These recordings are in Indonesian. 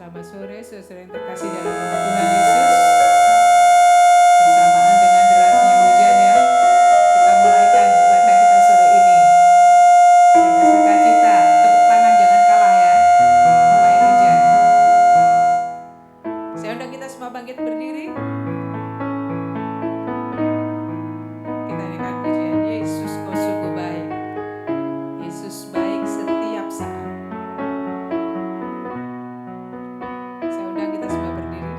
Selamat sore, saudara yang terkasih dalam nama Tuhan Yesus. Bersamaan dengan derasnya hujan ya, kita mulaikan ibadah kita sore ini dengan sukacita. Tepuk tangan jangan kalah ya, supaya hujan. Saya undang kita semua bangkit berdiri. Kita nyanyikan pujian Yesus kau sungguh baik. Yesus baik setiap saat. Saya undang kita semua berdiri.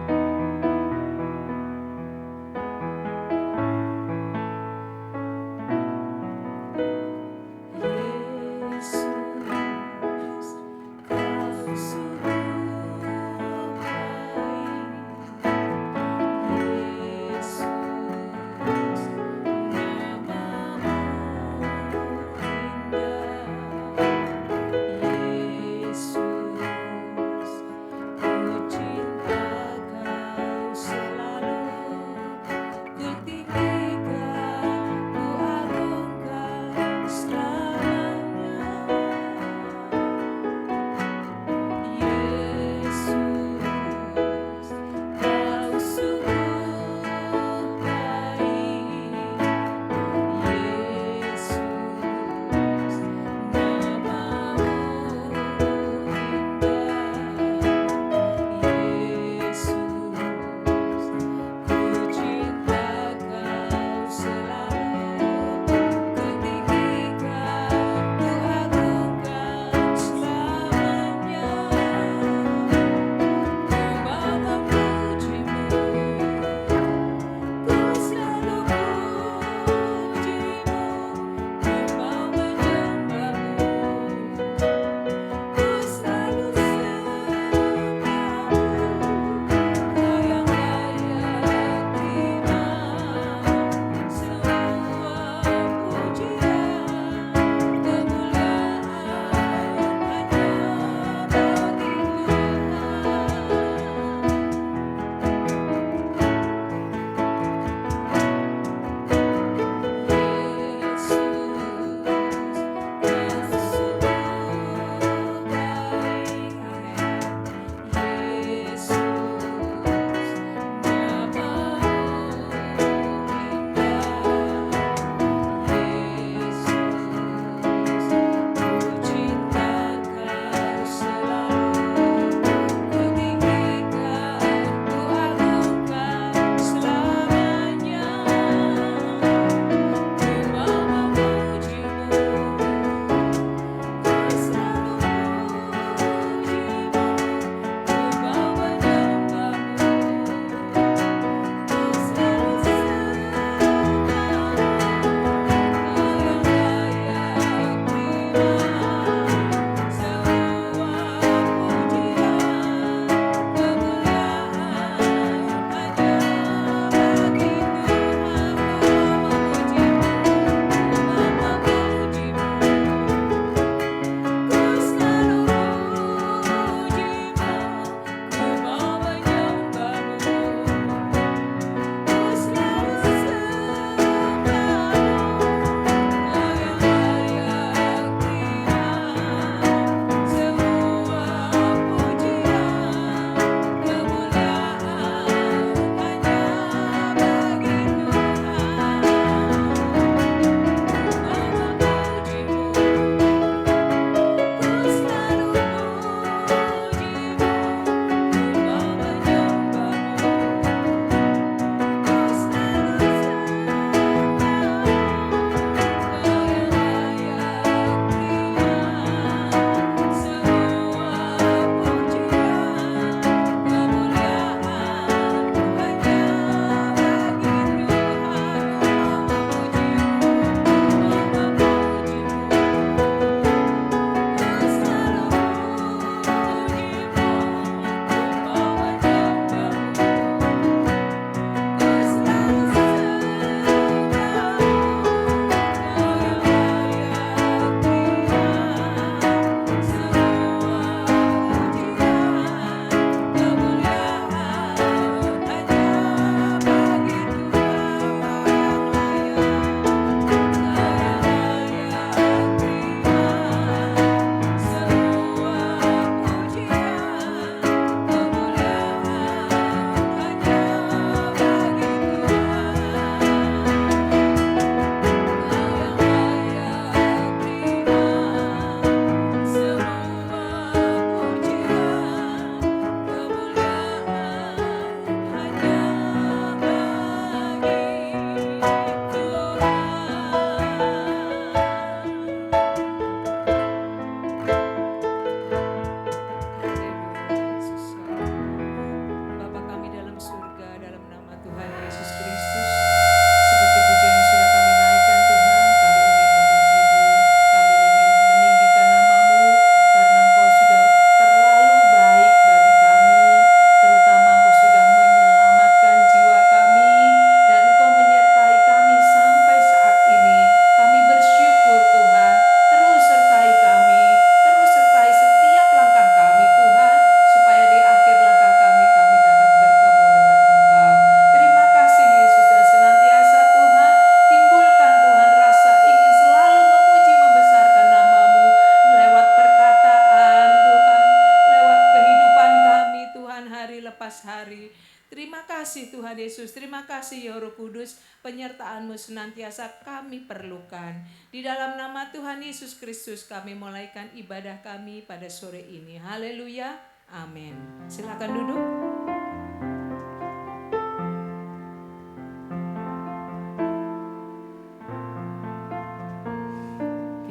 kasih ya Roh Kudus, penyertaan-Mu senantiasa kami perlukan. Di dalam nama Tuhan Yesus Kristus kami mulaikan ibadah kami pada sore ini. Haleluya, amin. Silakan duduk.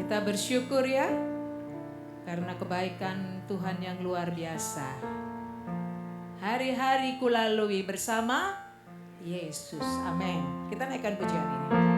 Kita bersyukur ya, karena kebaikan Tuhan yang luar biasa. Hari-hari kulalui bersama Yesus. Amin. Kita naikkan pujian ini.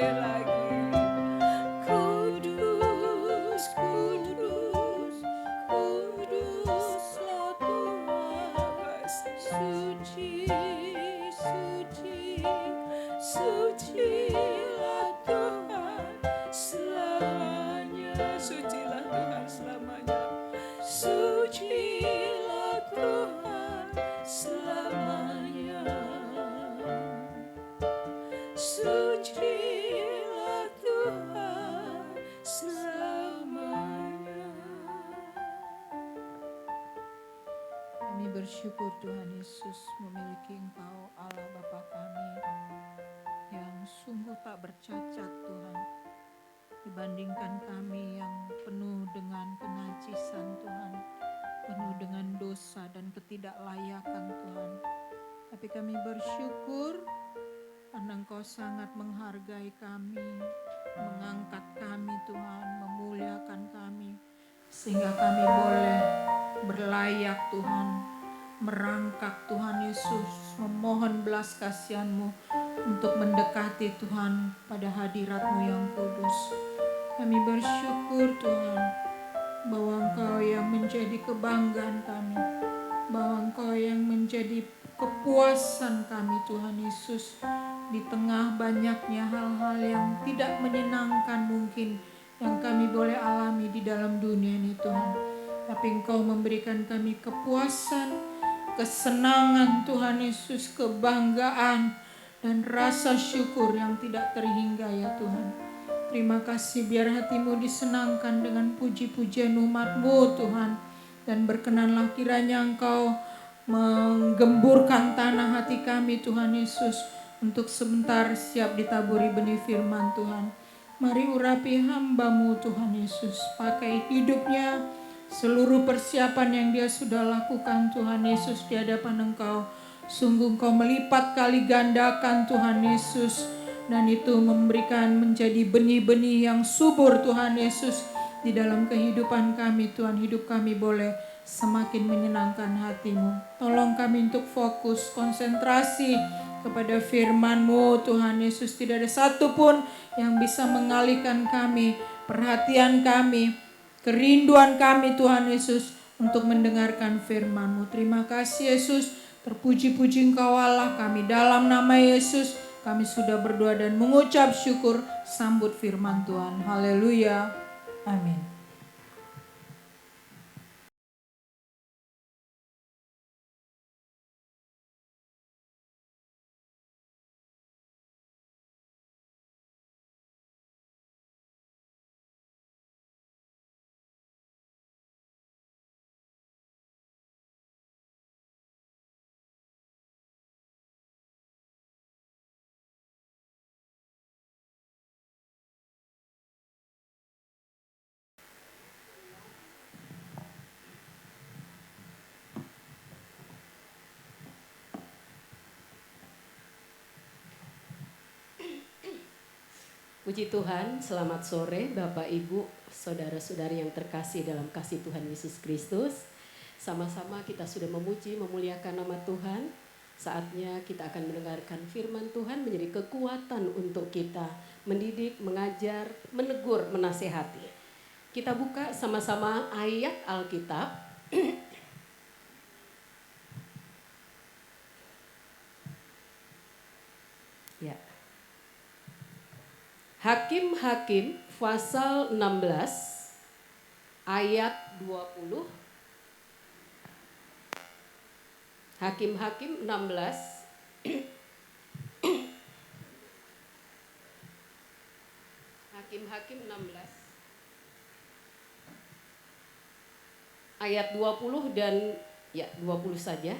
sekali lagi. Kudus, kudus, kuduslah Tuhan. Suci, suci, sucilah Tuhan selamanya. Sucilah Tuhan selamanya. Sucilah Tuhan selamanya. Sucilah Tuhan selamanya. Kami bersyukur Tuhan Yesus memiliki Engkau Allah Bapa kami yang sungguh tak bercacat Tuhan. Dibandingkan kami yang penuh dengan kenajisan Tuhan, penuh dengan dosa dan ketidaklayakan Tuhan. Tapi kami bersyukur karena Engkau sangat menghargai kami, mengangkat kami Tuhan, memuliakan kami, sehingga kami boleh berlayak Tuhan, merangkak Tuhan Yesus, memohon belas kasihan-Mu untuk mendekati Tuhan pada hadirat-Mu yang kudus. Kami bersyukur Tuhan bahwa Engkau yang menjadi kebanggaan kami, bahwa Engkau yang menjadi kepuasan kami Tuhan Yesus. Di tengah banyaknya hal-hal yang tidak menyenangkan mungkin yang kami boleh alami di dalam dunia ini Tuhan, tapi Engkau memberikan kami kepuasan, kesenangan Tuhan Yesus, kebanggaan dan rasa syukur yang tidak terhingga ya Tuhan. Terima kasih, biar hatimu disenangkan dengan puji-pujian umat-Mu Tuhan, dan berkenanlah kiranya Engkau menggemburkan tanah hati kami Tuhan Yesus, untuk sebentar siap ditaburi benih firman Tuhan. Mari urapi hamba-Mu Tuhan Yesus, pakai hidupnya, seluruh persiapan yang dia sudah lakukan Tuhan Yesus di hadapan Engkau. Sungguh Engkau melipat kali gandakan Tuhan Yesus, dan itu memberikan menjadi benih-benih yang subur Tuhan Yesus di dalam kehidupan kami Tuhan. Hidup kami boleh semakin menyenangkan hati-Mu. Tolong kami untuk fokus, konsentrasi kepada firman-Mu Tuhan Yesus. Tidak ada satupun yang bisa mengalihkan kami, perhatian kami, kerinduan kami Tuhan Yesus untuk mendengarkan firman-Mu. Terima kasih Yesus, terpuji-puji Engkau Allah kami. Dalam nama Yesus kami sudah berdoa dan mengucap syukur. Sambut firman Tuhan. Haleluya. Amin. Puji Tuhan, selamat sore Bapak Ibu, Saudara-saudari yang terkasih dalam kasih Tuhan Yesus Kristus. Sama-sama kita sudah memuji, memuliakan nama Tuhan. Saatnya kita akan mendengarkan firman Tuhan menjadi kekuatan untuk kita mendidik, mengajar, menegur, menasehati. Kita buka sama-sama ayat Alkitab. Ya. Hakim-Hakim pasal 16 ayat 20. Hakim-Hakim 16 Hakim-Hakim 16 ayat 20 dan ya 20 saja.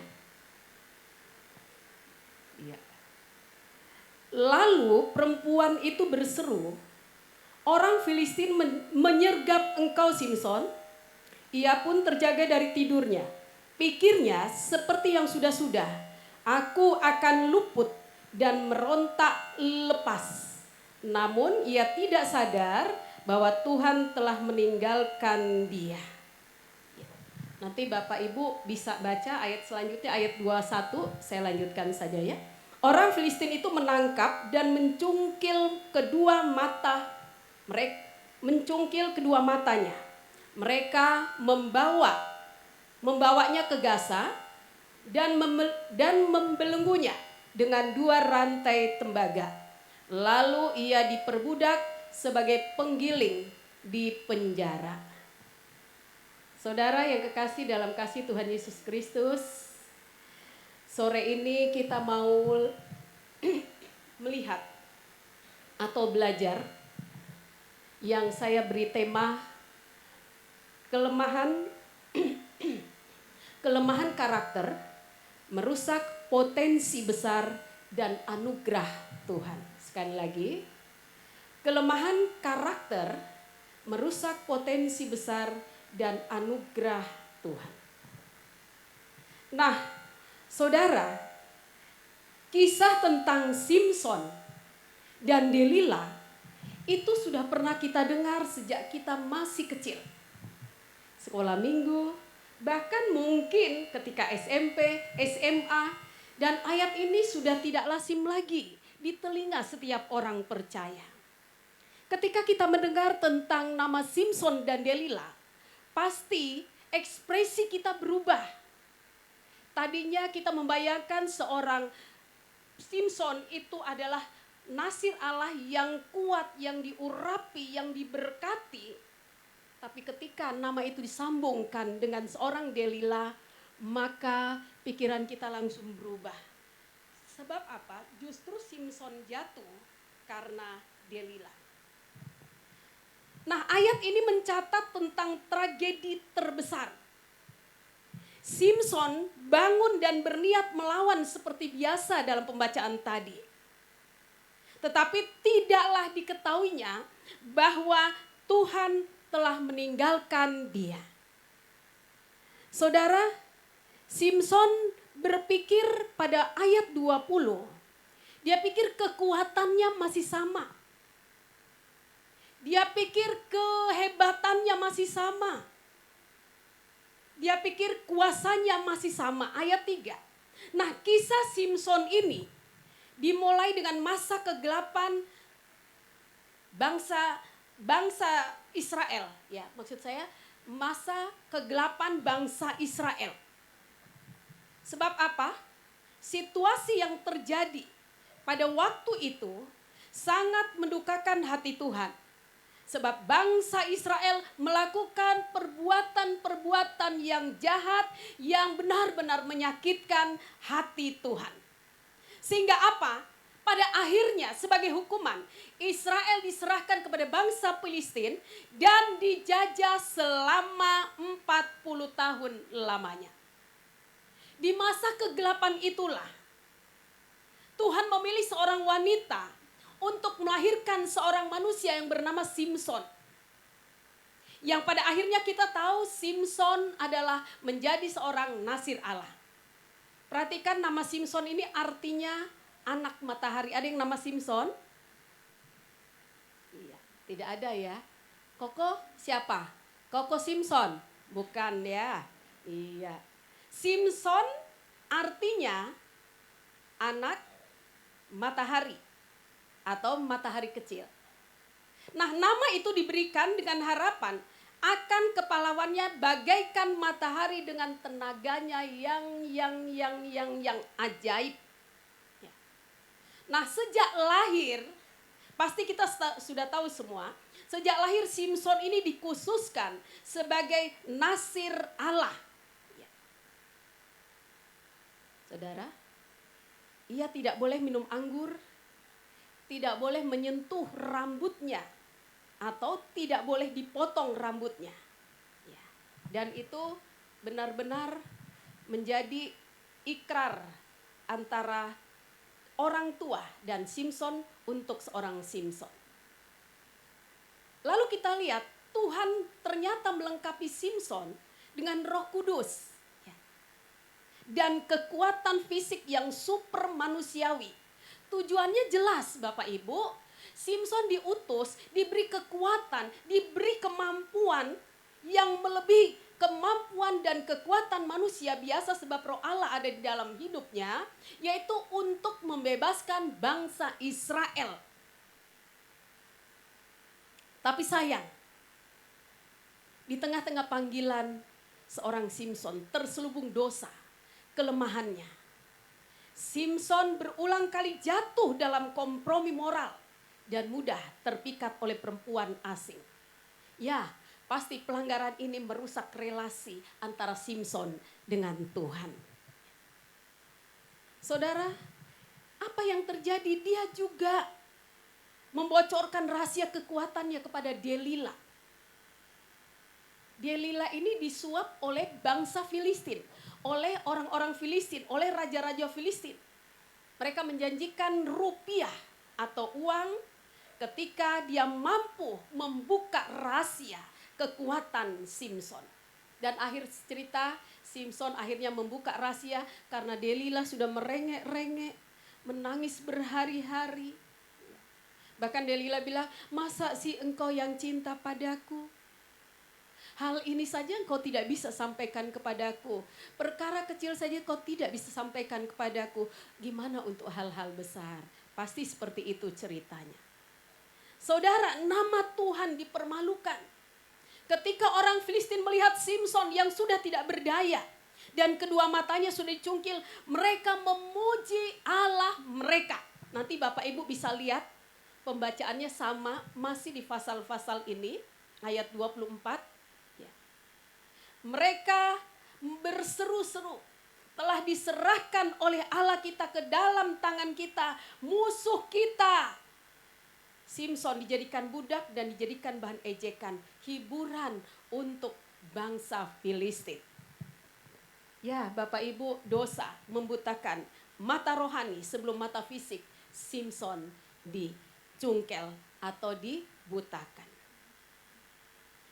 Ya. Lalu perempuan itu berseru, orang Filistin menyergap engkau Simson. Ia pun terjaga dari tidurnya. Pikirnya seperti yang sudah-sudah, aku akan luput dan merontak lepas. Namun ia tidak sadar bahwa Tuhan telah meninggalkan dia. Nanti Bapak Ibu bisa baca ayat selanjutnya, ayat 21, saya lanjutkan saja ya. Orang Filistin itu menangkap dan mencungkil kedua matanya. Mereka membawanya ke Gaza dan membelenggunya dengan 2 rantai tembaga. Lalu ia diperbudak sebagai penggiling di penjara. Saudara yang kekasih dalam kasih Tuhan Yesus Kristus, sore ini kita mau melihat atau belajar yang saya beri tema kelemahan karakter merusak potensi besar dan anugerah Tuhan. Sekali lagi, kelemahan karakter merusak potensi besar dan anugerah Tuhan. Nah, saudara, kisah tentang Simson dan Delila itu sudah pernah kita dengar sejak kita masih kecil. Sekolah minggu, bahkan mungkin ketika SMP, SMA, dan ayat ini sudah tidak lazim lagi di telinga setiap orang percaya. Ketika kita mendengar tentang nama Simson dan Delila, pasti ekspresi kita berubah. Tadinya kita membayangkan seorang Simson itu adalah nasir Allah yang kuat, yang diurapi, yang diberkati. Tapi ketika nama itu disambungkan dengan seorang Delila, maka pikiran kita langsung berubah. Sebab apa? Justru Simson jatuh karena Delila. Nah, ayat ini mencatat tentang tragedi terbesar. Simson bangun dan berniat melawan seperti biasa dalam pembacaan tadi. Tetapi tidaklah diketahuinya bahwa Tuhan telah meninggalkan dia. Saudara, Simson berpikir pada ayat 20. Dia pikir kekuatannya masih sama. Dia pikir kehebatannya masih sama. Dia pikir kuasanya masih sama. Ayat 3. Nah, kisah Simson ini dimulai dengan masa kegelapan bangsa Israel. Ya, maksud saya masa kegelapan bangsa Israel. Sebab apa? Situasi yang terjadi pada waktu itu sangat mendukakan hati Tuhan. Sebab bangsa Israel melakukan perbuatan-perbuatan yang jahat, yang benar-benar menyakitkan hati Tuhan. Sehingga apa? Pada akhirnya sebagai hukuman, Israel diserahkan kepada bangsa Filistin dan dijajah selama 40 tahun lamanya. Di masa kegelapan itulah, Tuhan memilih seorang wanita untuk melahirkan seorang manusia yang bernama Simson. Yang pada akhirnya kita tahu Simson adalah menjadi seorang nasir Allah. Perhatikan nama Simson ini artinya anak matahari. Ada yang nama Simson? Iya, tidak ada ya. Koko siapa? Koko Simpson? Bukan ya. Iya. Simson artinya anak matahari atau matahari kecil. Nah, nama itu diberikan dengan harapan akan kepahlawannya bagaikan matahari dengan tenaganya yang ajaib. Ya. Nah, sejak lahir, pasti kita sudah tahu semua, sejak lahir Simson ini dikhususkan sebagai nasir Allah. Ya. Saudara, ia tidak boleh minum anggur, tidak boleh menyentuh rambutnya, atau tidak boleh dipotong rambutnya. Ya. Dan itu benar-benar menjadi ikrar antara orang tua dan Simson untuk seorang Simson. Lalu kita lihat Tuhan ternyata melengkapi Simson dengan Roh Kudus. Ya. Dan kekuatan fisik yang super manusiawi. Tujuannya jelas Bapak Ibu, Simson diutus, diberi kekuatan, diberi kemampuan yang melebihi kemampuan dan kekuatan manusia biasa sebab roh Allah ada di dalam hidupnya, yaitu untuk membebaskan bangsa Israel. Tapi sayang, di tengah-tengah panggilan seorang Simson terselubung dosa, kelemahannya. Simson berulang kali jatuh dalam kompromi moral dan mudah terpikat oleh perempuan asing. Ya, pasti pelanggaran ini merusak relasi antara Simson dengan Tuhan. Saudara, apa yang terjadi? Dia juga membocorkan rahasia kekuatannya kepada Delila. Delila ini disuap oleh bangsa Filistin, oleh orang-orang Filistin, oleh raja-raja Filistin. Mereka menjanjikan rupiah atau uang ketika dia mampu membuka rahasia kekuatan Simson. Dan akhir cerita, Simson akhirnya membuka rahasia karena Delila sudah merengek-rengek, menangis berhari-hari. Bahkan Delila bilang, masa sih engkau yang cinta padaku? Hal ini saja engkau tidak bisa sampaikan kepadaku. Perkara kecil saja kau tidak bisa sampaikan kepadaku. Gimana untuk hal-hal besar? Pasti seperti itu ceritanya. Saudara, nama Tuhan dipermalukan. Ketika orang Filistin melihat Simson yang sudah tidak berdaya dan kedua matanya sudah dicungkil, mereka memuji Allah mereka. Nanti Bapak Ibu bisa lihat pembacaannya sama, masih di pasal-pasal ini, ayat 24. Mereka berseru-seru, telah diserahkan oleh Allah kita ke dalam tangan kita, musuh kita. Simson dijadikan budak dan dijadikan bahan ejekan, hiburan untuk bangsa Filistin. Ya, Bapak Ibu, dosa membutakan mata rohani sebelum mata fisik. Simson dicungkel atau dibutakan.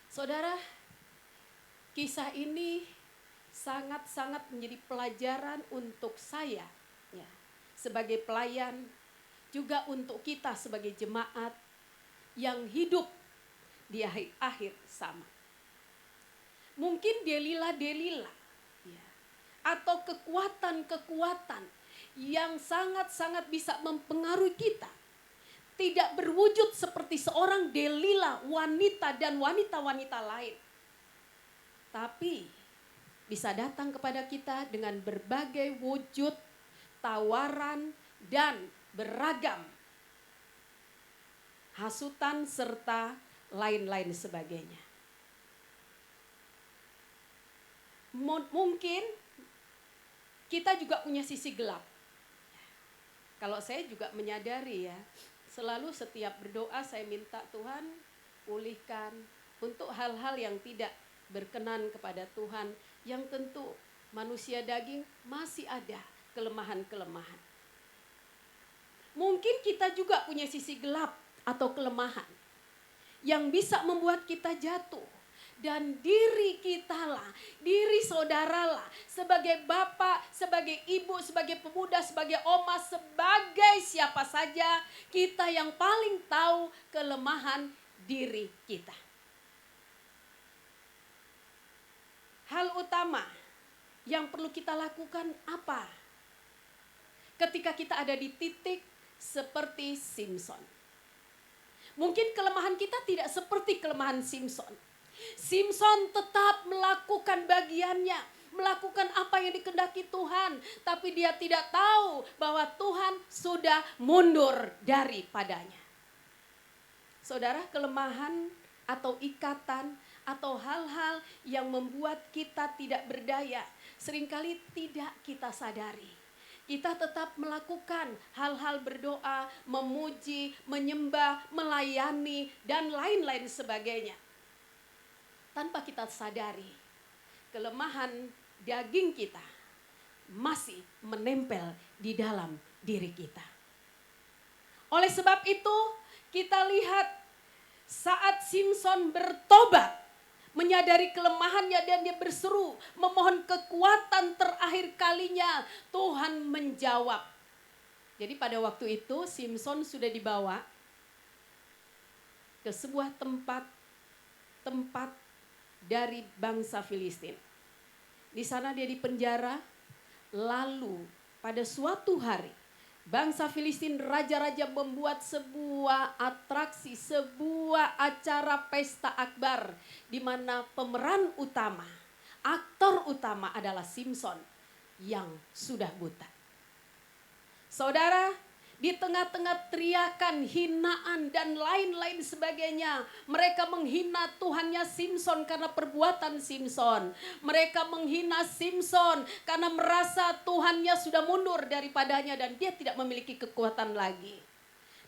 Saudara, kisah ini sangat-sangat menjadi pelajaran untuk saya ya, sebagai pelayan, juga untuk kita sebagai jemaat yang hidup di akhir zaman. Mungkin Delila ya, atau kekuatan-kekuatan yang sangat-sangat bisa mempengaruhi kita tidak berwujud seperti seorang Delila, wanita dan wanita-wanita lain. Tapi bisa datang kepada kita dengan berbagai wujud, tawaran, dan beragam hasutan serta lain-lain sebagainya. Mungkin kita juga punya sisi gelap. Kalau saya juga menyadari ya, selalu setiap berdoa saya minta Tuhan pulihkan untuk hal-hal yang tidak berkenan kepada Tuhan, yang tentu manusia daging masih ada kelemahan-kelemahan. Mungkin kita juga punya sisi gelap atau kelemahan yang bisa membuat kita jatuh. Dan diri kita lah, diri saudara lah, sebagai bapak, sebagai ibu, sebagai pemuda, sebagai oma, sebagai siapa saja, kita yang paling tahu kelemahan diri kita. Hal utama yang perlu kita lakukan apa? Ketika kita ada di titik seperti Simson. Mungkin kelemahan kita tidak seperti kelemahan Simson. Simson tetap melakukan bagiannya, melakukan apa yang dikehendaki Tuhan, tapi dia tidak tahu bahwa Tuhan sudah mundur daripadanya. Saudara, kelemahan atau ikatan atau hal-hal yang membuat kita tidak berdaya seringkali tidak kita sadari. Kita tetap melakukan hal-hal berdoa, memuji, menyembah, melayani, dan lain-lain sebagainya. Tanpa kita sadari, kelemahan daging kita masih menempel di dalam diri kita. Oleh sebab itu, kita lihat saat Simson bertobat, menyadari kelemahannya dan dia berseru, memohon kekuatan terakhir kalinya, Tuhan menjawab. Jadi pada waktu itu Simson sudah dibawa ke sebuah tempat dari bangsa Filistin. Di sana dia dipenjara, lalu pada suatu hari bangsa Filistin, raja-raja membuat sebuah atraksi, sebuah acara pesta akbar di mana pemeran utama, aktor utama adalah Simson yang sudah buta. Saudara, di tengah-tengah teriakan, hinaan dan lain-lain sebagainya, mereka menghina Tuhannya Simson karena perbuatan Simson. Mereka menghina Simson karena merasa Tuhannya sudah mundur daripadanya dan dia tidak memiliki kekuatan lagi.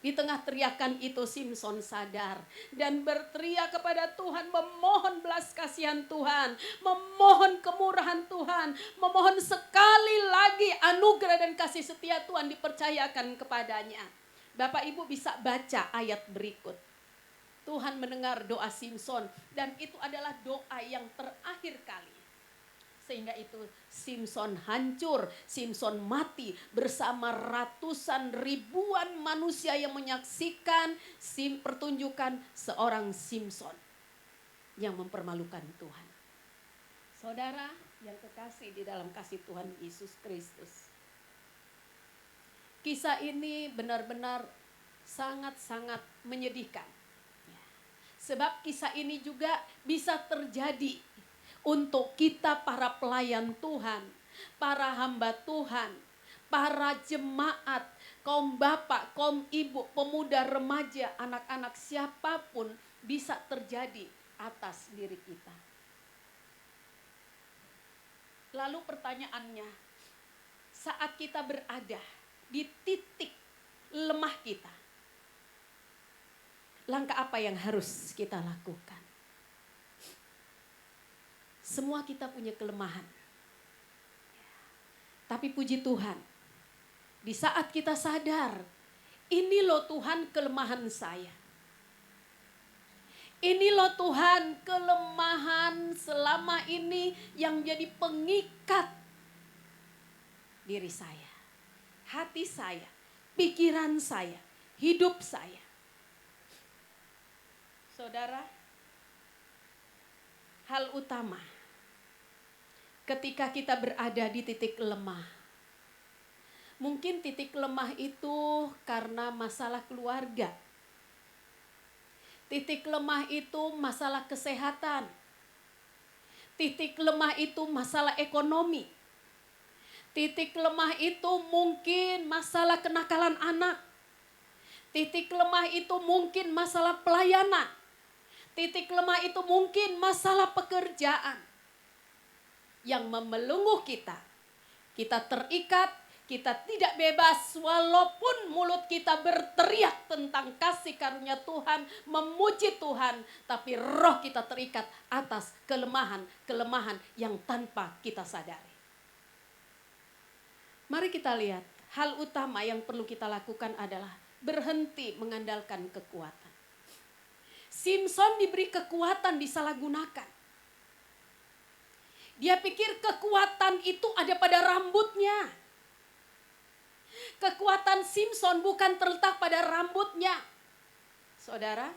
Di tengah teriakan itu Simson sadar dan berteriak kepada Tuhan, memohon belas kasihan Tuhan, memohon kemurahan Tuhan, memohon sekali lagi anugerah dan kasih setia Tuhan dipercayakan kepadanya. Bapak Ibu bisa baca ayat berikut. Tuhan mendengar doa Simson dan itu adalah doa yang terakhir kali. Sehingga itu Simson hancur, Simson mati bersama ratusan ribuan manusia yang menyaksikan pertunjukan seorang Simson yang mempermalukan Tuhan. Saudara yang kekasih di dalam kasih Tuhan Yesus Kristus. Kisah ini benar-benar sangat-sangat menyedihkan. Sebab kisah ini juga bisa terjadi untuk kita para pelayan Tuhan, para hamba Tuhan, para jemaat, kaum bapak, kaum ibu, pemuda, remaja, anak-anak, siapapun bisa terjadi atas diri kita. Lalu pertanyaannya, saat kita berada di titik lemah kita, langkah apa yang harus kita lakukan? Semua kita punya kelemahan. Tapi puji Tuhan, di saat kita sadar, ini loh Tuhan kelemahan saya. Ini loh Tuhan kelemahan selama ini yang jadi pengikat diri saya, hati saya, pikiran saya, hidup saya. Saudara, hal utama ketika kita berada di titik lemah. Mungkin titik lemah itu karena masalah keluarga. Titik lemah itu masalah kesehatan. Titik lemah itu masalah ekonomi. Titik lemah itu mungkin masalah kenakalan anak. Titik lemah itu mungkin masalah pelayanan. Titik lemah itu mungkin masalah pekerjaan yang memelenggu kita. Kita terikat, kita tidak bebas walaupun mulut kita berteriak tentang kasih karunia Tuhan, memuji Tuhan, tapi roh kita terikat atas kelemahan-kelemahan yang tanpa kita sadari. Mari kita lihat, hal utama yang perlu kita lakukan adalah berhenti mengandalkan kekuatan. Simson diberi kekuatan disalahgunakan. Dia pikir kekuatan itu ada pada rambutnya. Kekuatan Simson bukan terletak pada rambutnya, saudara.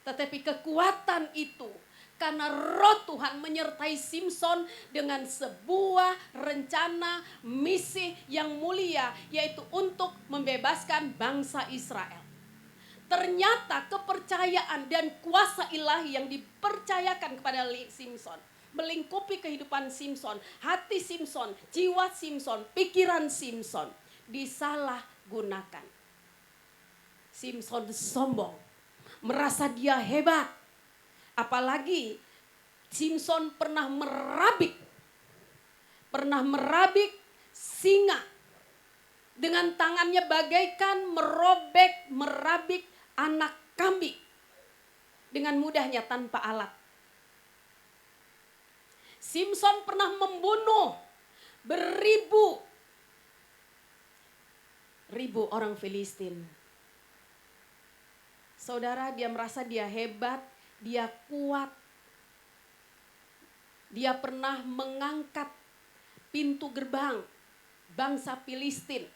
Tetapi kekuatan itu karena roh Tuhan menyertai Simson dengan sebuah rencana misi yang mulia, yaitu untuk membebaskan bangsa Israel. Ternyata kepercayaan dan kuasa ilahi yang dipercayakan kepada Simson melingkupi kehidupan Simson, hati Simson, jiwa Simson, pikiran Simson disalahgunakan. Simson sombong, merasa dia hebat. Apalagi Simson pernah merabik singa dengan tangannya bagaikan merabik anak kambing dengan mudahnya tanpa alat. Simson pernah membunuh beribu orang Filistin. Saudara, dia merasa dia hebat, dia kuat. Dia pernah mengangkat pintu gerbang bangsa Filistin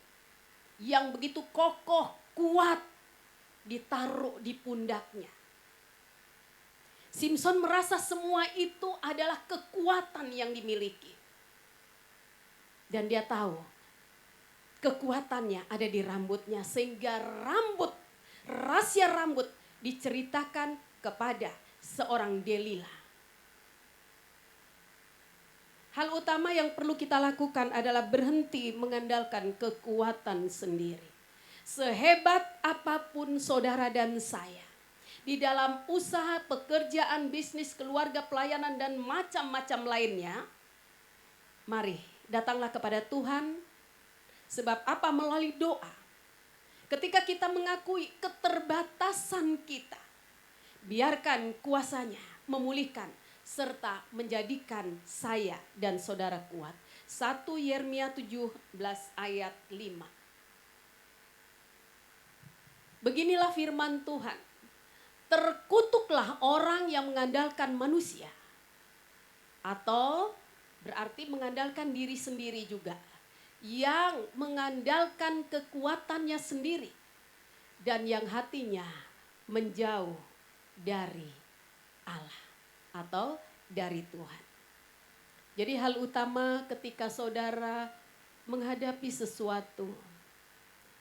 yang begitu kokoh, kuat, ditaruh di pundaknya. Simson merasa semua itu adalah kekuatan yang dimiliki. Dan dia tahu kekuatannya ada di rambutnya, sehingga rahasia rambut diceritakan kepada seorang Delila. Hal utama yang perlu kita lakukan adalah berhenti mengandalkan kekuatan sendiri. Sehebat apapun saudara dan saya, di dalam usaha, pekerjaan, bisnis, keluarga, pelayanan, dan macam-macam lainnya, mari datanglah kepada Tuhan. Sebab apa? Melalui doa. Ketika kita mengakui keterbatasan kita, biarkan kuasanya memulihkan serta menjadikan saya dan saudara kuat. 1 Yeremia 17 ayat 5. Beginilah firman Tuhan. Terkutuklah orang yang mengandalkan manusia. Atau berarti mengandalkan diri sendiri juga. Yang mengandalkan kekuatannya sendiri. Dan yang hatinya menjauh dari Allah. Atau dari Tuhan. Jadi hal utama ketika saudara menghadapi sesuatu.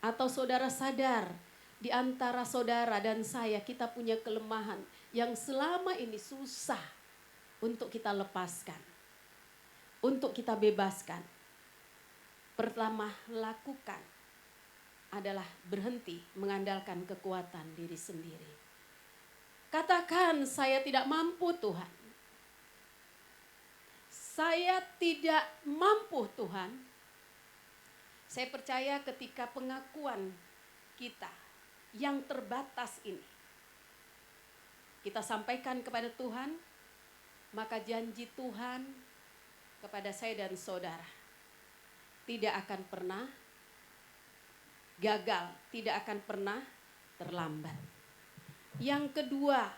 Atau saudara sadar di antara saudara dan saya kita punya kelemahan yang selama ini susah untuk kita lepaskan, untuk kita bebaskan. Pertama lakukan adalah berhenti mengandalkan kekuatan diri sendiri. Katakan, saya tidak mampu Tuhan. Saya tidak mampu Tuhan. Saya percaya ketika pengakuan kita yang terbatas ini kita sampaikan kepada Tuhan, maka janji Tuhan kepada saya dan saudara tidak akan pernah gagal, tidak akan pernah terlambat. Yang kedua,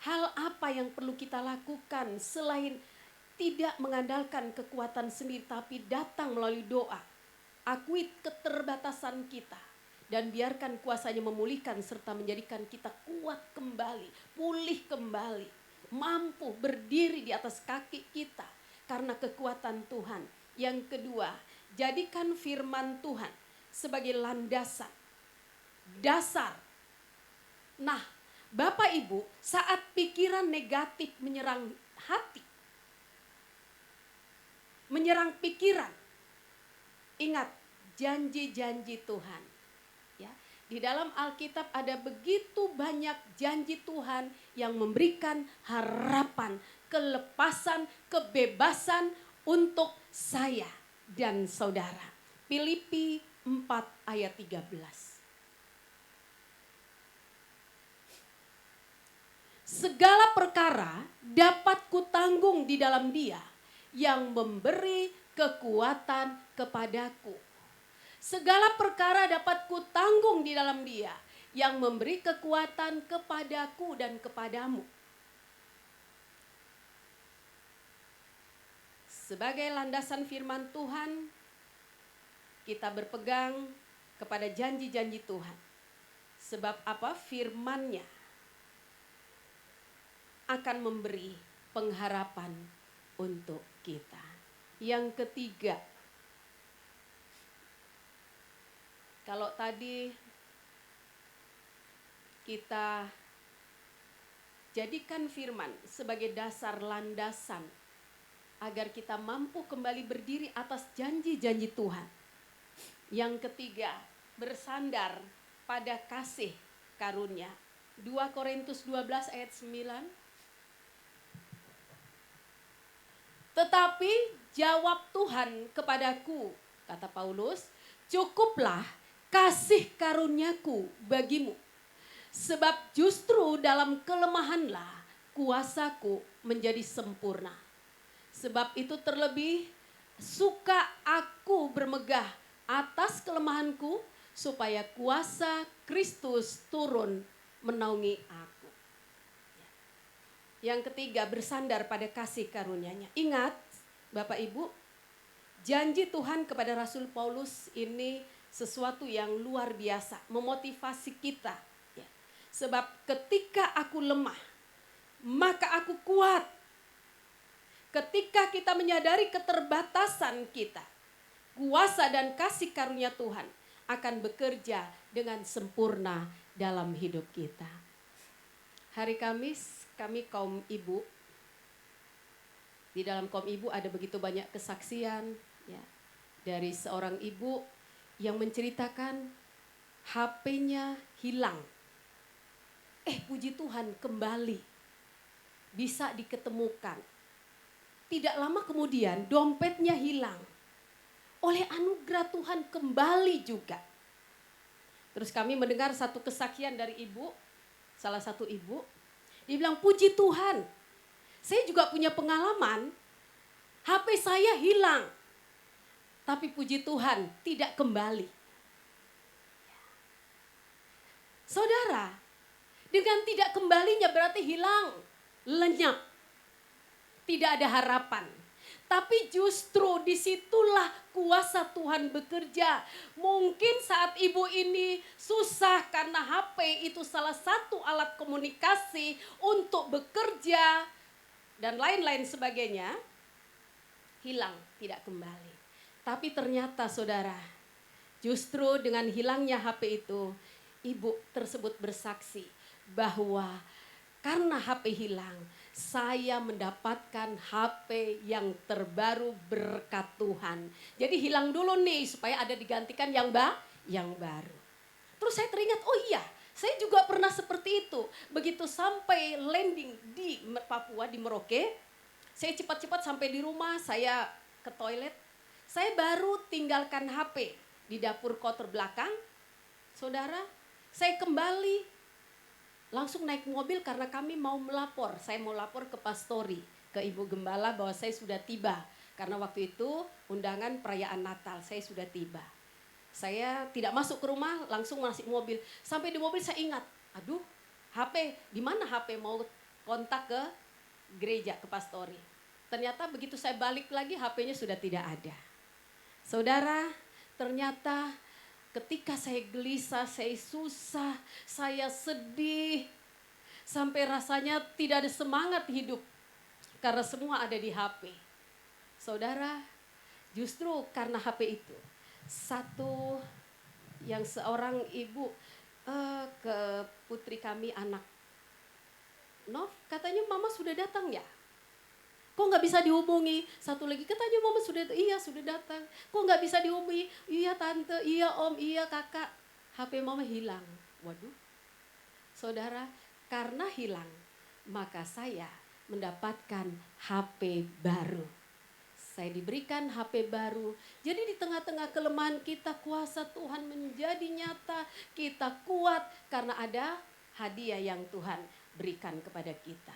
hal apa yang perlu kita lakukan selain tidak mengandalkan kekuatan sendiri tapi datang melalui doa. Akui keterbatasan kita dan biarkan kuasanya memulihkan serta menjadikan kita kuat kembali, pulih kembali, mampu berdiri di atas kaki kita karena kekuatan Tuhan. Yang kedua, jadikan firman Tuhan sebagai landasan, dasar. Nah, Bapak Ibu, saat pikiran negatif menyerang hati, menyerang pikiran, ingat janji-janji Tuhan. Ya, di dalam Alkitab ada begitu banyak janji Tuhan yang memberikan harapan, kelepasan, kebebasan untuk saya dan saudara. Filipi 4 ayat 13. Segala perkara dapat kutanggung di dalam Dia yang memberi kekuatan kepadaku. Segala perkara dapat kutanggung di dalam Dia yang memberi kekuatan kepadaku dan kepadamu. Sebagai landasan firman Tuhan, kita berpegang kepada janji-janji Tuhan. Sebab apa? Firman-Nya akan memberi pengharapan untuk kita. Yang ketiga, kalau tadi kita jadikan firman sebagai dasar landasan agar kita mampu kembali berdiri atas janji-janji Tuhan. Yang ketiga, bersandar pada kasih karunia. 2 Korintus 12 ayat 9. Tetapi jawab Tuhan kepadaku, kata Paulus, cukuplah kasih karuniaku bagimu. Sebab justru dalam kelemahanlah kuasaku menjadi sempurna. Sebab itu terlebih suka aku bermegah atas kelemahanku, supaya kuasa Kristus turun menaungi aku. Yang ketiga, bersandar pada kasih karunia-Nya. Ingat, Bapak Ibu, janji Tuhan kepada Rasul Paulus ini sesuatu yang luar biasa, memotivasi kita. Ya. Sebab ketika aku lemah, maka aku kuat. Ketika kita menyadari keterbatasan kita, kuasa dan kasih karunia Tuhan akan bekerja dengan sempurna dalam hidup kita. Hari Kamis kami kaum ibu, di dalam kaum ibu ada begitu banyak kesaksian ya, dari seorang ibu yang menceritakan HP-nya hilang. Puji Tuhan kembali bisa diketemukan. Tidak lama kemudian dompetnya hilang. Oleh anugerah Tuhan kembali juga. Terus kami mendengar satu kesaksian dari ibu, salah satu ibu, dia bilang, puji Tuhan, saya juga punya pengalaman, HP saya hilang, tapi puji Tuhan tidak kembali. Saudara, dengan tidak kembalinya berarti hilang, lenyap, tidak ada harapan. Tapi justru disitulah kuasa Tuhan bekerja. Mungkin saat ibu ini susah karena HP itu salah satu alat komunikasi untuk bekerja dan lain-lain sebagainya. Hilang, tidak kembali. Tapi ternyata saudara, justru dengan hilangnya HP itu, ibu tersebut bersaksi bahwa karena HP hilang, saya mendapatkan HP yang terbaru berkat Tuhan. Jadi hilang dulu nih supaya ada digantikan yang baru. Terus saya teringat, oh iya, saya juga pernah seperti itu. Begitu sampai landing di Papua, di Merauke, saya cepat-cepat sampai di rumah, saya ke toilet. Saya baru tinggalkan HP di dapur kotor belakang. Saudara, saya kembali langsung naik mobil karena kami mau melapor. Saya mau lapor ke pastori, ke Ibu Gembala bahwa saya sudah tiba. Karena waktu itu undangan perayaan Natal, saya sudah tiba. Saya tidak masuk ke rumah, langsung masuk mobil. Sampai di mobil saya ingat, aduh HP, di mana HP, mau kontak ke gereja, ke pastori. Ternyata begitu saya balik lagi HP-nya sudah tidak ada. Saudara, ternyata ketika saya gelisah, saya susah, saya sedih, sampai rasanya tidak ada semangat hidup karena semua ada di HP. Saudara, justru karena HP itu, satu yang seorang ibu ke putri kami, anak, Nov, katanya mama sudah datang ya? Kok nggak bisa dihubungi? Satu lagi katanya mama sudah datang. Kok nggak bisa dihubungi? Iya tante, iya om, iya kakak. HP mama hilang. Waduh, saudara, karena hilang maka saya mendapatkan HP baru. Saya diberikan HP baru. Jadi di tengah-tengah kelemahan kita, kuasa Tuhan menjadi nyata. Kita kuat karena ada hadiah yang Tuhan berikan kepada kita.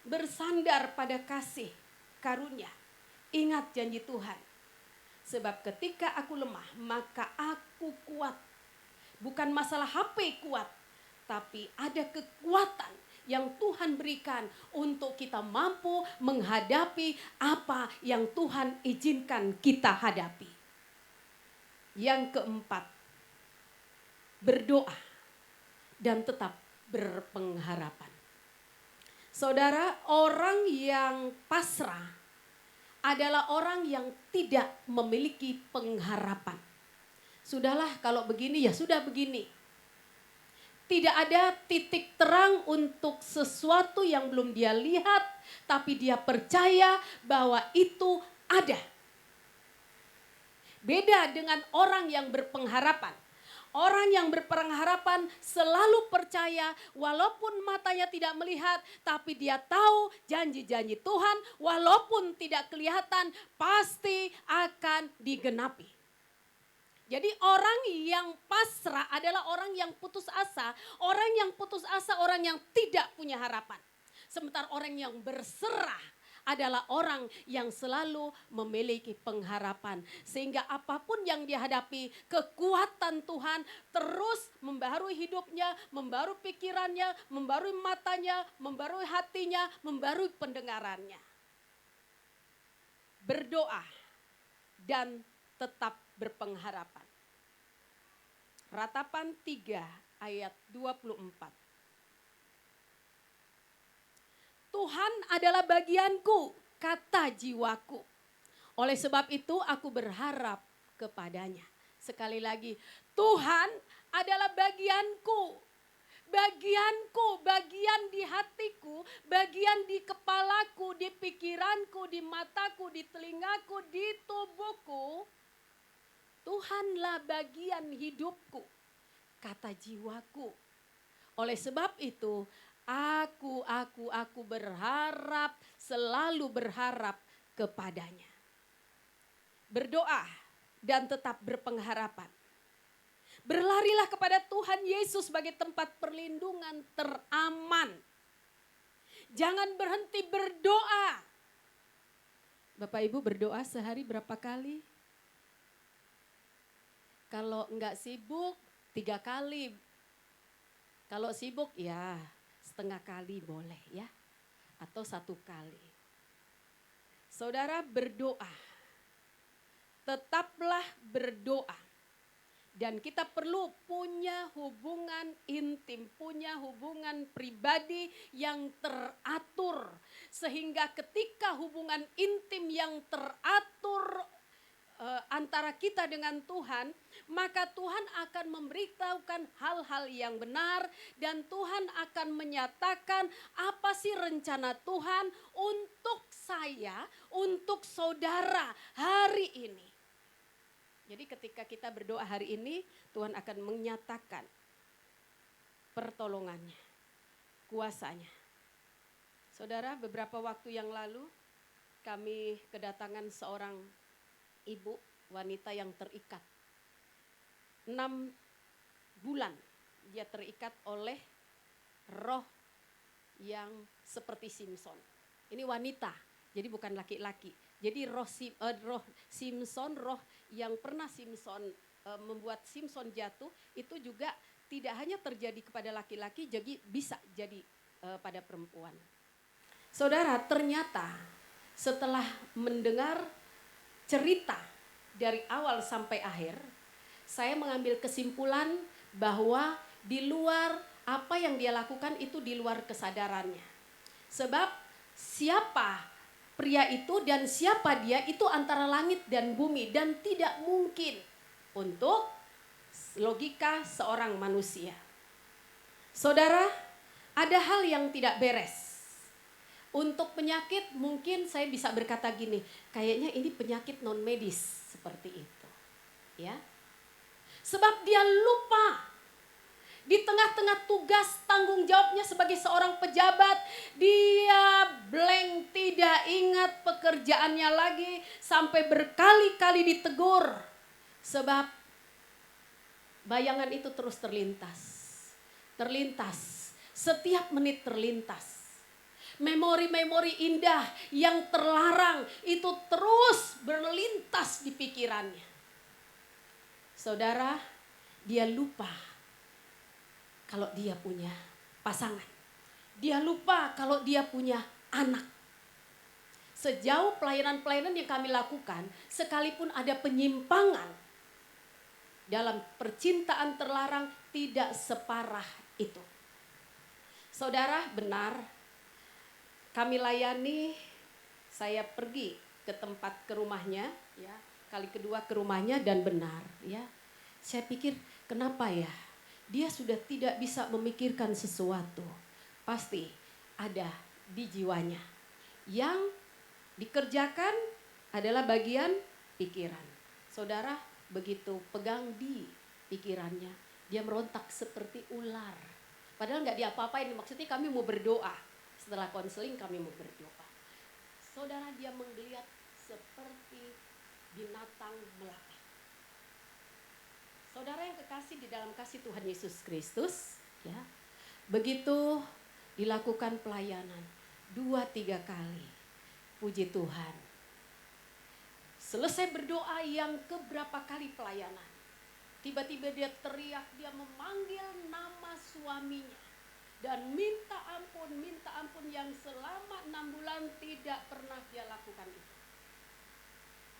Bersandar pada kasih karunia. Ingat janji Tuhan. Sebab ketika aku lemah, maka aku kuat. Bukan masalah HP kuat, tapi ada kekuatan yang Tuhan berikan untuk kita mampu menghadapi apa yang Tuhan izinkan kita hadapi. Yang keempat, berdoa dan tetap berpengharapan. Saudara, orang yang pasrah adalah orang yang tidak memiliki pengharapan. Sudahlah, kalau begini ya sudah begini. Tidak ada titik terang untuk sesuatu yang belum dia lihat, tapi dia percaya bahwa itu ada. Beda dengan orang yang berpengharapan. Orang yang berpengharapan selalu percaya walaupun matanya tidak melihat, tapi dia tahu janji-janji Tuhan walaupun tidak kelihatan pasti akan digenapi. Jadi orang yang pasrah adalah orang yang putus asa. Orang yang putus asa, orang yang tidak punya harapan. Sementara orang yang berserah adalah orang yang selalu memiliki pengharapan. Sehingga apapun yang dihadapi, kekuatan Tuhan terus membarui hidupnya, membarui pikirannya, membarui matanya, membarui hatinya, membarui pendengarannya. Berdoa dan tetap berpengharapan. Ratapan 3 ayat 24. Tuhan adalah bagianku, kata jiwaku. Oleh sebab itu aku berharap kepadanya. Sekali lagi, Tuhan adalah bagianku. Bagianku, bagian di hatiku, bagian di kepalaku, di pikiranku, di mataku, di telingaku, di tubuhku. Tuhanlah bagian hidupku, kata jiwaku. Oleh sebab itu, aku berharap, selalu berharap kepadanya. Berdoa dan tetap berpengharapan. Berlarilah kepada Tuhan Yesus sebagai tempat perlindungan teraman. Jangan berhenti berdoa. Bapak Ibu berdoa sehari berapa kali? Kalau enggak sibuk 3 kali. Kalau sibuk ya setengah kali boleh ya. Atau 1 kali. Saudara berdoa. Tetaplah berdoa. Dan kita perlu punya hubungan intim, punya hubungan pribadi yang teratur. Sehingga ketika hubungan intim yang teratur antara kita dengan Tuhan, maka Tuhan akan memberitahukan hal-hal yang benar. Dan Tuhan akan menyatakan apa sih rencana Tuhan untuk saya, untuk saudara hari ini. Jadi ketika kita berdoa hari ini, Tuhan akan menyatakan pertolongannya, kuasanya. Saudara, beberapa waktu yang lalu kami kedatangan seorang ibu wanita yang terikat. 6 bulan dia terikat oleh roh yang seperti Simpson. Ini wanita, jadi bukan laki-laki. Jadi roh Simpson, roh yang pernah Simpson membuat Simpson jatuh, itu juga tidak hanya terjadi kepada laki-laki, jadi bisa jadi pada perempuan. Saudara, ternyata setelah mendengar cerita dari awal sampai akhir, saya mengambil kesimpulan bahwa di luar apa yang dia lakukan itu di luar kesadarannya. Sebab siapa pria itu dan siapa dia itu antara langit dan bumi, dan tidak mungkin untuk logika seorang manusia. Saudara, ada hal yang tidak beres. Untuk penyakit mungkin saya bisa berkata gini, kayaknya ini penyakit non medis seperti itu. Ya. Sebab dia lupa. Di tengah-tengah tugas tanggung jawabnya sebagai seorang pejabat, dia blank, tidak ingat pekerjaannya lagi, sampai berkali-kali ditegur. Sebab bayangan itu terus terlintas. Setiap menit terlintas. Memori-memori indah yang terlarang itu terus berlintas di pikirannya. Saudara, dia lupa kalau dia punya pasangan. Dia lupa kalau dia punya anak. Sejauh pelayanan-pelayanan yang kami lakukan, sekalipun ada penyimpangan dalam percintaan terlarang, tidak separah itu. Saudara, benar, kami layani, saya pergi ke rumahnya, ya, kali kedua ke rumahnya, dan benar, ya. Saya pikir, kenapa ya? Dia sudah tidak bisa memikirkan sesuatu. Pasti ada di jiwanya. Yang dikerjakan adalah bagian pikiran. Saudara, begitu pegang di pikirannya, dia merontak seperti ular. Padahal nggak diapa-apain, maksudnya kami mau berdoa. Setelah konseling kami mau berdoa. Saudara, dia menggeliat seperti binatang melata. Saudara yang kekasih di dalam kasih Tuhan Yesus Kristus, ya, begitu dilakukan pelayanan 2-3 kali, puji Tuhan. Selesai berdoa yang keberapa kali pelayanan, tiba-tiba dia teriak, dia memanggil nama suaminya dan minta ampun yang selama 6 bulan tidak pernah dia lakukan itu.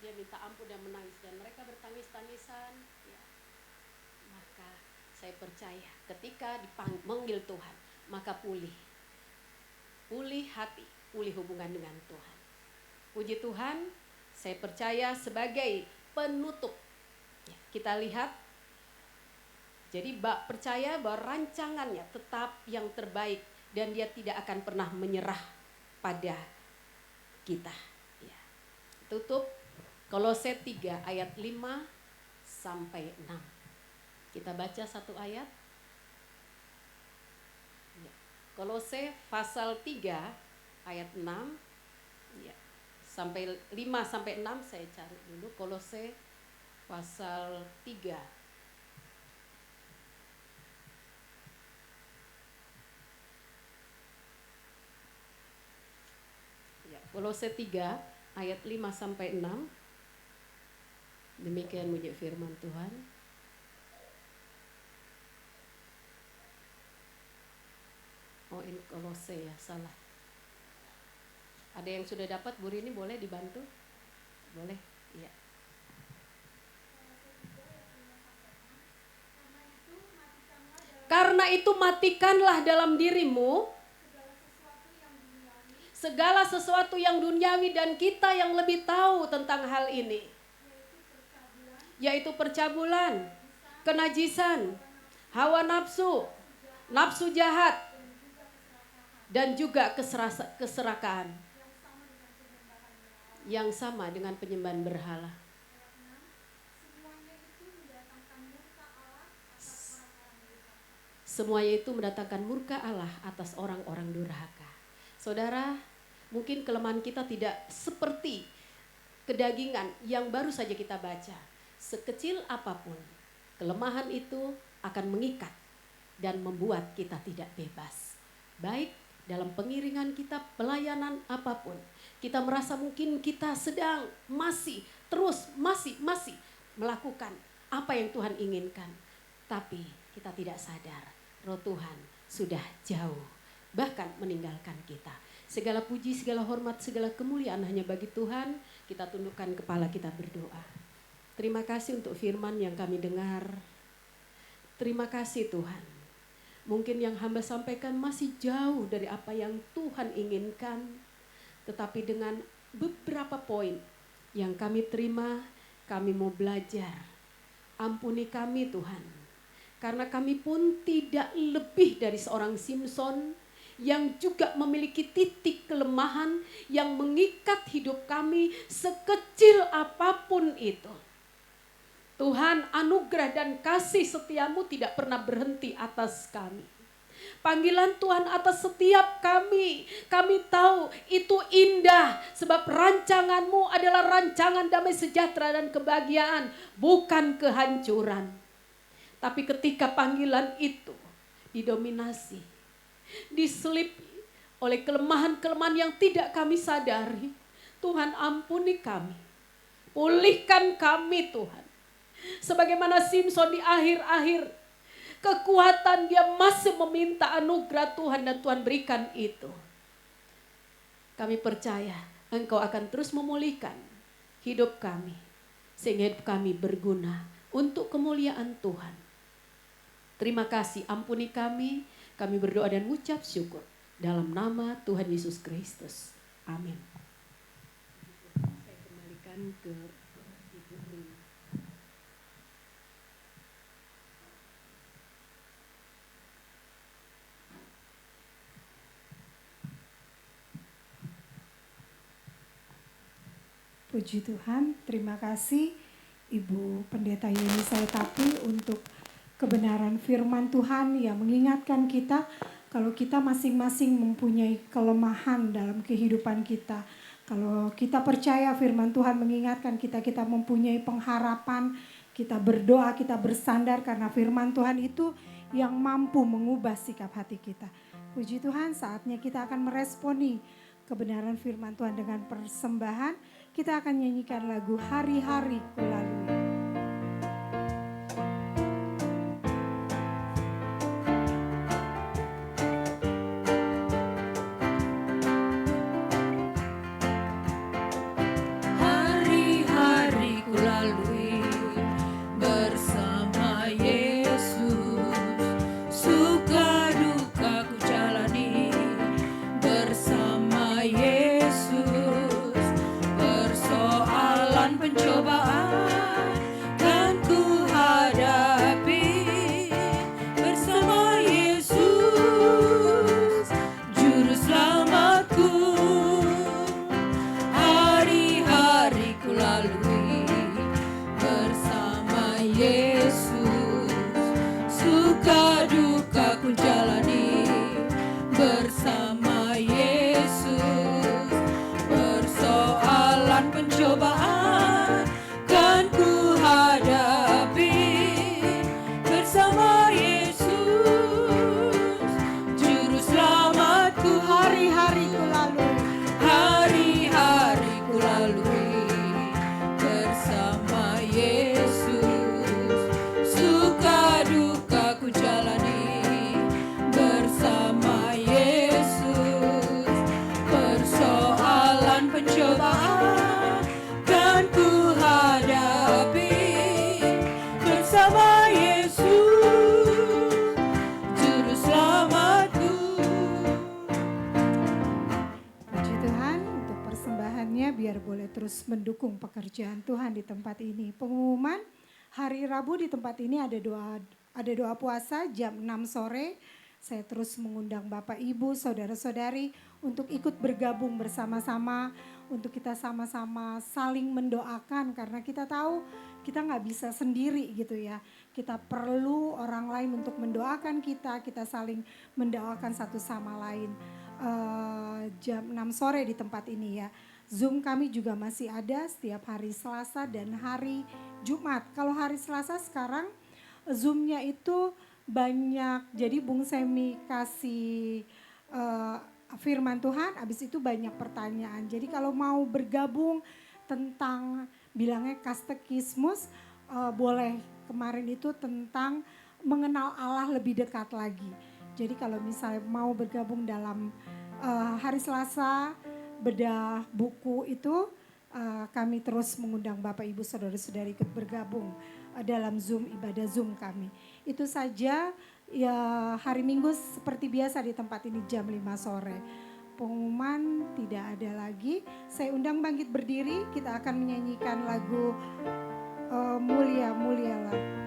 Dia minta ampun dan menangis, dan mereka bertangis-tangisan, ya. Maka saya percaya ketika dipanggil Tuhan, maka pulih. pulih hati, pulih hubungan dengan Tuhan. Puji Tuhan, saya percaya sebagai penutup. Ya, kita lihat, jadi percaya bahwa rancangannya tetap yang terbaik dan dia tidak akan pernah menyerah pada kita. Ya. Tutup Kolose 3 ayat 5 sampai 6. Kita baca satu ayat. Ya. Kolose pasal 3 ayat 6 ya, sampai 5 sampai 6 saya cari dulu. Kolose pasal 3 ya, Kolose 3 ayat 5 sampai 6. Demikian bunyi firman Tuhan. Oh, ini Kolose ya, salah. Ada yang sudah dapat, Bu Rini boleh dibantu? Boleh? Iya. Karena itu matikanlah dalam dirimu segala sesuatu yang duniawi, dan kita yang lebih tahu tentang hal ini, yaitu percabulan, kenajisan, hawa nafsu, nafsu jahat, dan juga keserakaan yang sama dengan penyembahan berhala. Semuanya itu mendatangkan murka Allah atas orang-orang durhaka. Saudara, mungkin kelemahan kita tidak seperti kedagingan yang baru saja kita baca. Sekecil apapun, kelemahan itu akan mengikat dan membuat kita tidak bebas. Baik dalam pengiringan kita, pelayanan apapun, kita merasa mungkin kita sedang masih melakukan apa yang Tuhan inginkan. Tapi kita tidak sadar, Roh Tuhan sudah jauh, bahkan meninggalkan kita. Segala puji, segala hormat, segala kemuliaan hanya bagi Tuhan. Kita tundukkan kepala, kita berdoa. Terima kasih untuk firman yang kami dengar. Terima kasih Tuhan. Mungkin yang hamba sampaikan masih jauh dari apa yang Tuhan inginkan. Tetapi dengan beberapa poin yang kami terima, kami mau belajar. Ampuni kami Tuhan. Karena kami pun tidak lebih dari seorang Simson yang juga memiliki titik kelemahan yang mengikat hidup kami sekecil apapun itu. Tuhan, anugerah dan kasih setiamu tidak pernah berhenti atas kami. Panggilan Tuhan atas setiap kami tahu itu indah, sebab rancanganmu adalah rancangan damai sejahtera dan kebahagiaan, bukan kehancuran. Tapi ketika panggilan itu didominasi, diselipi oleh kelemahan-kelemahan yang tidak kami sadari, Tuhan ampuni kami, pulihkan kami Tuhan. Sebagaimana Simson di akhir-akhir kekuatan, dia masih meminta anugerah Tuhan dan Tuhan berikan itu. Kami percaya Engkau akan terus memulihkan hidup kami, sehingga hidup kami berguna untuk kemuliaan Tuhan. Terima kasih, ampuni kami berdoa dan ucap syukur dalam nama Tuhan Yesus Kristus. Amin. Saya kembalikan ke Ibu Rini. Puji Tuhan, terima kasih Ibu Pendeta Yeni Saetapi untuk kebenaran firman Tuhan yang mengingatkan kita kalau kita masing-masing mempunyai kelemahan dalam kehidupan kita. Kalau kita percaya firman Tuhan mengingatkan kita mempunyai pengharapan, kita berdoa, kita bersandar karena firman Tuhan itu yang mampu mengubah sikap hati kita. Puji Tuhan, saatnya kita akan meresponi kebenaran firman Tuhan dengan persembahan. Kita akan nyanyikan lagu Hari-hari Kulalui. Hari-hari kulalui bersama Yesus, suka duka ku jalani bersama biar boleh terus mendukung pekerjaan Tuhan di tempat ini. Pengumuman hari Rabu di tempat ini ada doa puasa jam 6 sore. Saya terus mengundang Bapak Ibu, saudara-saudari untuk ikut bergabung bersama-sama, untuk kita sama-sama saling mendoakan karena kita tahu kita nggak bisa sendiri gitu ya. Kita perlu orang lain untuk mendoakan kita saling mendoakan satu sama lain. Jam 6 sore di tempat ini ya. Zoom kami juga masih ada setiap hari Selasa dan hari Jumat. Kalau hari Selasa sekarang Zoom-nya itu banyak, jadi Bung Semi kasih firman Tuhan, habis itu banyak pertanyaan. Jadi kalau mau bergabung tentang bilangnya kastekismus, boleh. Kemarin itu tentang mengenal Allah lebih dekat lagi. Jadi kalau misalnya mau bergabung dalam hari Selasa bedah buku itu, kami terus mengundang Bapak Ibu saudara-saudari ikut bergabung dalam Zoom, ibadah Zoom kami. Itu saja ya, hari Minggu seperti biasa di tempat ini jam 5 sore. Pengumuman tidak ada lagi. Saya undang bangkit berdiri, kita akan menyanyikan lagu Mulia-mulialah.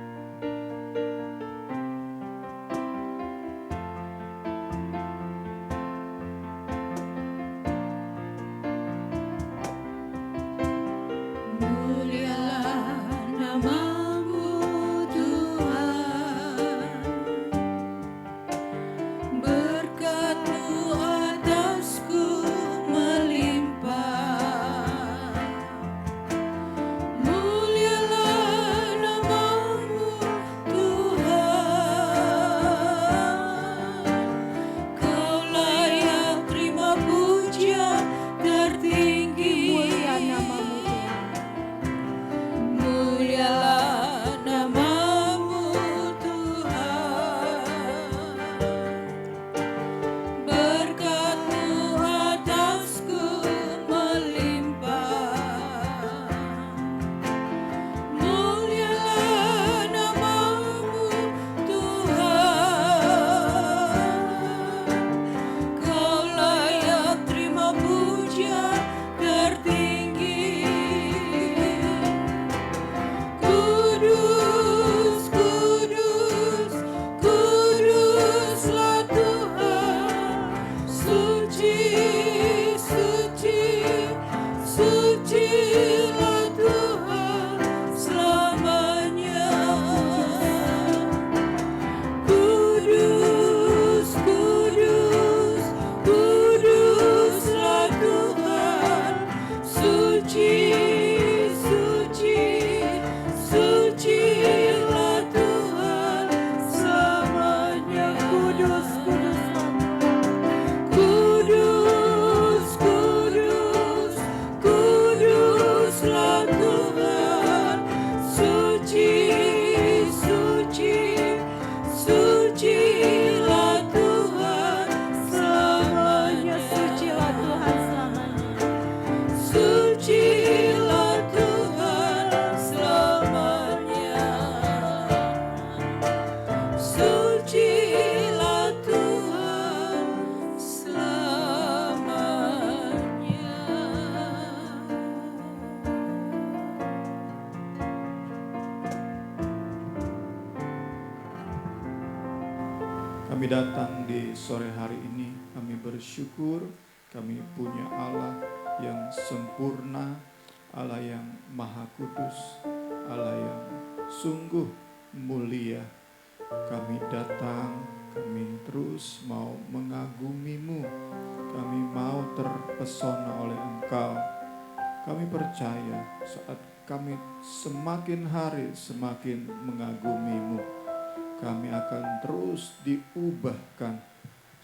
Kami datang di sore hari ini, kami bersyukur kami punya Allah yang sempurna, Allah yang maha kudus, Allah yang sungguh mulia. Kami datang, kami terus mau mengagumimu, kami mau terpesona oleh Engkau. Kami percaya saat kami semakin hari semakin mengagumimu, kami akan terus diubahkan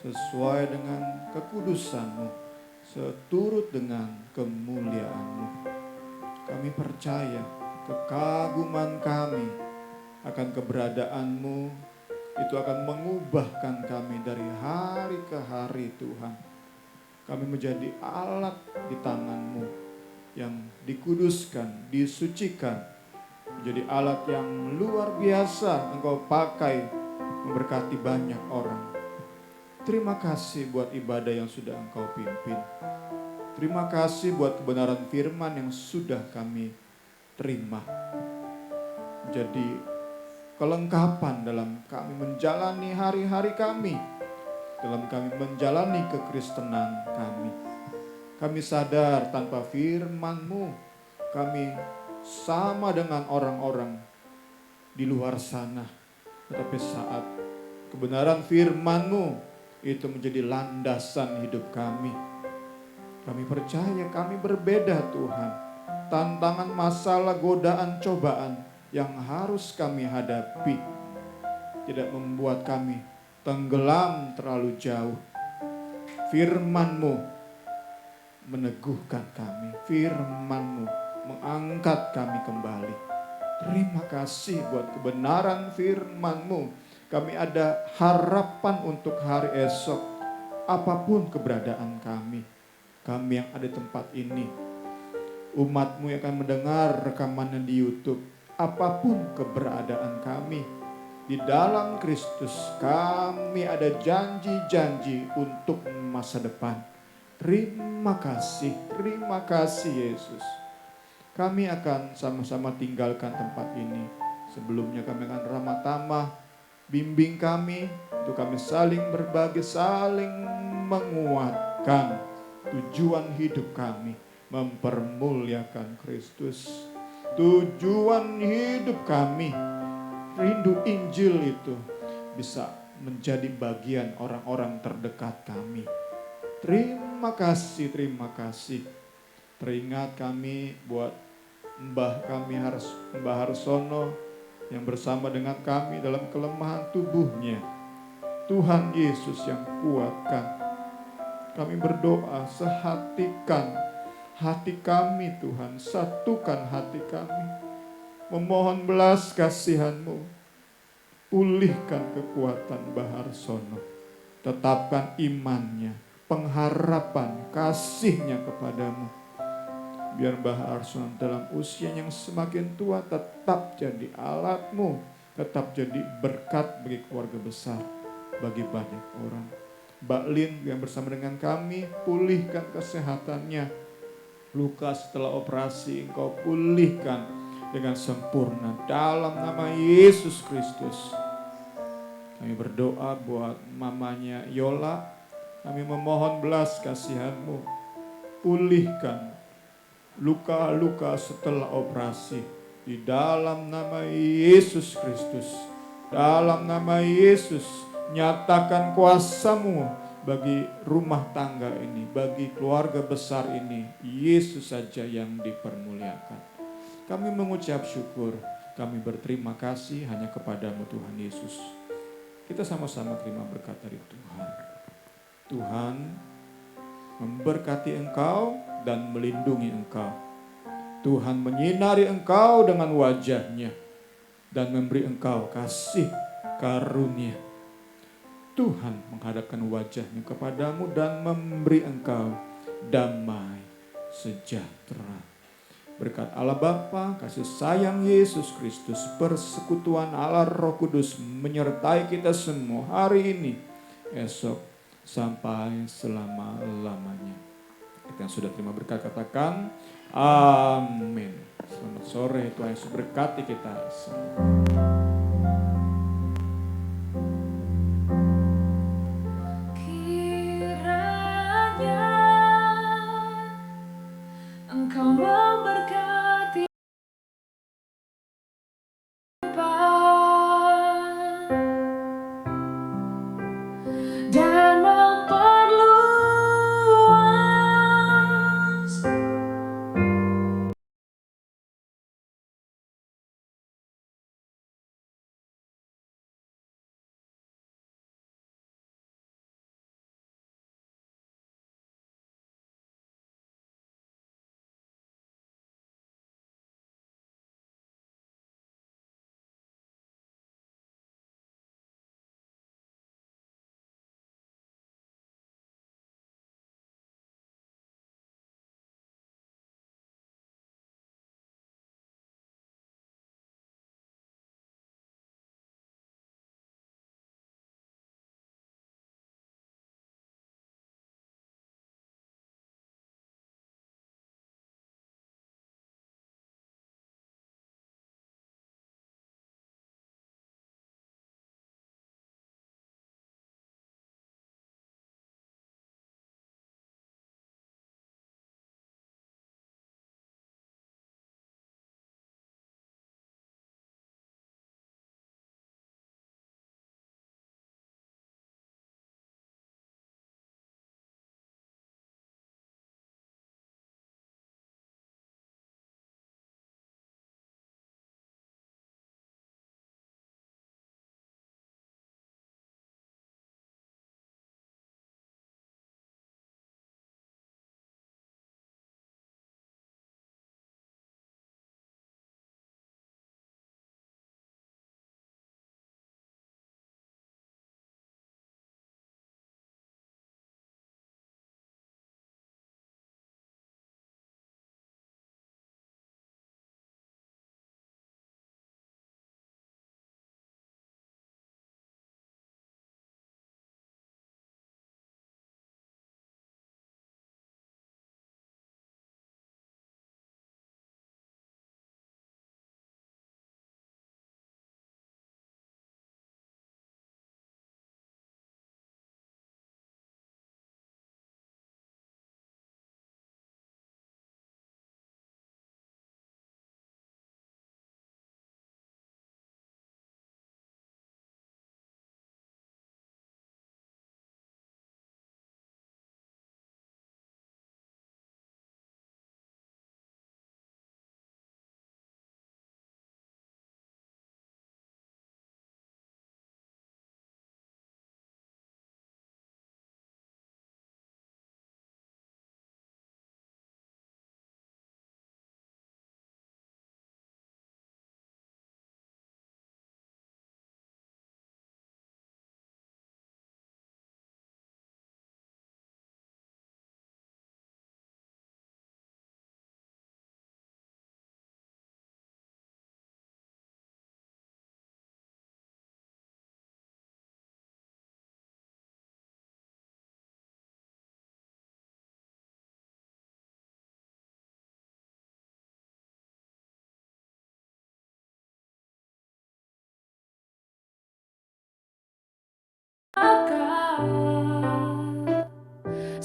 sesuai dengan kekudusan-Mu, seturut dengan kemuliaan-Mu. Kami percaya kekaguman kami akan keberadaan-Mu itu akan mengubahkan kami dari hari ke hari, Tuhan. Kami menjadi alat di tangan-Mu yang dikuduskan, disucikan, menjadi alat yang luar biasa Engkau pakai memberkati banyak orang. Terima kasih buat ibadah yang sudah Engkau pimpin. Terima kasih buat kebenaran firman yang sudah kami terima. Jadi kelengkapan dalam kami menjalani hari-hari kami, dalam kami menjalani kekristenan kami. Kami sadar tanpa firman-Mu, kami sama dengan orang-orang di luar sana. Tetapi saat kebenaran firman-Mu itu menjadi landasan hidup kami, kami percaya kami berbeda Tuhan. Tantangan, masalah, godaan, cobaan yang harus kami hadapi tidak membuat kami tenggelam terlalu jauh. Firman-Mu meneguhkan kami. Firman-Mu mengangkat kami kembali. Terima kasih buat kebenaran firman-Mu. Kami ada harapan untuk hari esok. Apapun keberadaan kami. Kami yang ada di tempat ini, umat-Mu yang akan mendengar rekamannya di YouTube, apapun keberadaan kami, di dalam Kristus kami ada janji-janji untuk masa depan. Terima kasih Yesus. Kami akan sama-sama tinggalkan tempat ini. Sebelumnya kami akan ramah tamah, bimbing kami, untuk kami saling berbagi, saling menguatkan. Tujuan hidup kami mempermuliakan Kristus. Tujuan hidup kami, rindu Injil itu bisa menjadi bagian orang-orang terdekat kami. Terima kasih. Teringat kami buat Mbah Harsono yang bersama dengan kami dalam kelemahan tubuhnya. Tuhan Yesus yang kuatkan. Kami berdoa, sehatikan hati kami Tuhan, satukan hati kami. Memohon belas kasihan-Mu, pulihkan kekuatan Mbah Harsono. Tetapkan imannya, pengharapan, kasihnya kepadamu. Biar Mbah Harsono dalam usia yang semakin tua tetap jadi alat-Mu, tetap jadi berkat bagi keluarga besar, bagi banyak orang. Mbak Lin yang bersama dengan kami, pulihkan kesehatannya. Luka setelah operasi Engkau pulihkan dengan sempurna dalam nama Yesus Kristus. Kami berdoa buat mamanya Yola. Kami memohon belas kasihan-Mu, pulihkan luka-luka setelah operasi di dalam nama Yesus Kristus. Dalam nama Yesus, nyatakan kuasa-Mu bagi rumah tangga ini, bagi keluarga besar ini. Yesus saja yang dipermuliakan. Kami mengucap syukur, kami berterima kasih hanya kepadamu Tuhan Yesus. Kita sama-sama terima berkat dari Tuhan. Tuhan memberkati engkau dan melindungi engkau. Tuhan menyinari engkau dengan wajah-Nya dan memberi engkau kasih karunia. Tuhan menghadapkan wajah-Nya kepadamu dan memberi engkau damai sejahtera. Berkat Allah Bapa, kasih sayang Yesus Kristus, persekutuan Allah Roh Kudus menyertai kita semua hari ini, esok, sampai selama-lamanya. Kita yang sudah terima berkat katakan amin. Selamat sore, Tuhan Yesus berkati kita semua.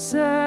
Sertai